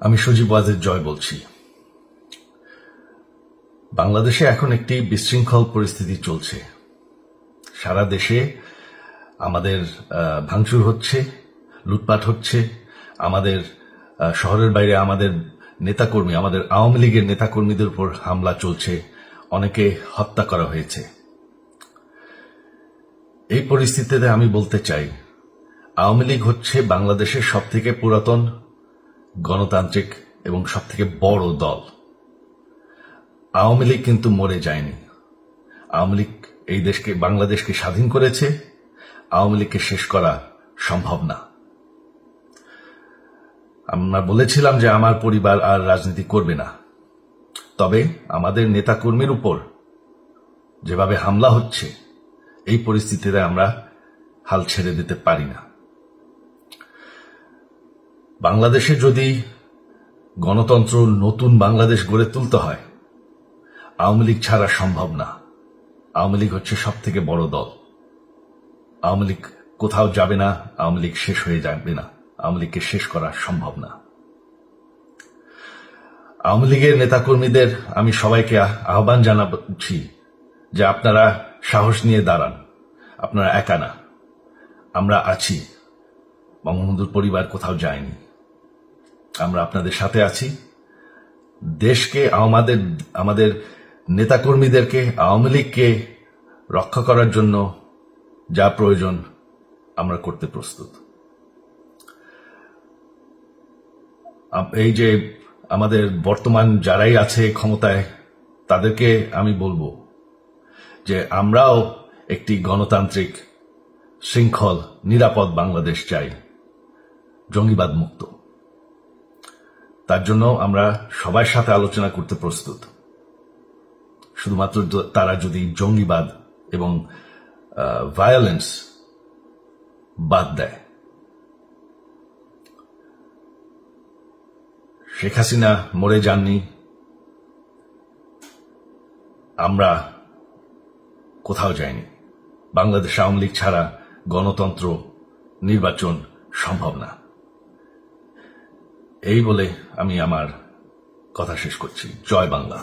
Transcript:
আমি সজীব ওয়াজেদ জয় বলছি। বাংলাদেশে এখন একটি বিশৃঙ্খল পরিস্থিতি চলছে। সারা দেশে আমাদের ভাঙচুর হচ্ছে, লুটপাট হচ্ছে, আমাদের শহরের বাইরে আমাদের নেতাকর্মী, আমাদের আওয়ামী লীগের নেতাকর্মীদের উপর হামলা চলছে, অনেকে হত্যা করা হয়েছে। এই পরিস্থিতিতে আমি বলতে চাই, আওয়ামী লীগ হচ্ছে বাংলাদেশের সবথেকে পুরাতন গণতান্ত্রিক এবং সবথেকে বড় দল। আওয়ামী লীগ কিন্তু মরে যায়নি। আওয়ামী লীগ এই দেশকে, বাংলাদেশকে স্বাধীন করেছে। আওয়ামী লীগকে শেষ করা সম্ভব না। আমরা বলেছিলাম যে আমার পরিবার আর রাজনীতি করবে না, তবে আমাদের নেতাকর্মীর উপর যেভাবে হামলা হচ্ছে, এই পরিস্থিতিতে আমরা হাল ছেড়ে দিতে পারি না। বাংলাদেশে যদি গণতন্ত্র, নতুন বাংলাদেশ গড়ে তুলতে হয়, আওয়ামী লীগ ছাড়া সম্ভব না। আওয়ামী লীগ হচ্ছে সবথেকে বড় দল। আওয়ামী লীগ কোথাও যাবে না, আওয়ামী লীগ শেষ হয়ে যাবে না। আওয়ামী লীগকে শেষ করা সম্ভব না। আওয়ামী লীগের নেতাকর্মীদের আমি সবাইকে আহ্বান জানাচ্ছি যে আপনারা সাহস নিয়ে দাঁড়ান। আপনারা একা না, আমরা আছি। বঙ্গবন্ধুর পরিবার কোথাও যায়নি, আমরা আপনাদের সাথে আছি। দেশকে, আমাদের নেতাকর্মীদেরকে, আওয়ামী লীগকে রক্ষা করার জন্য যা প্রয়োজন আমরা করতে প্রস্তুত। এই যে আমাদের বর্তমান যারাই আছে ক্ষমতায়, তাদেরকে আমি বলবো যে আমরাও একটি গণতান্ত্রিক, শৃঙ্খল, নিরাপদ বাংলাদেশ চাই, জঙ্গিবাদ মুক্ত। তার জন্য আমরা সবার সাথে আলোচনা করতে প্রস্তুত। শুধুমাত্র তারা যদি জঙ্গিবাদ এবং ভায়োলেন্স বাদ দেয়। শেখ হাসিনা মরে যাননি, আমরা কোথাও যাইনি। বাংলাদেশ আওয়ামী লীগ ছাড়া গণতন্ত্র, নির্বাচন সম্ভব না। এই বলে আমি আমার কথা শেষ করছি। জয় বাংলা।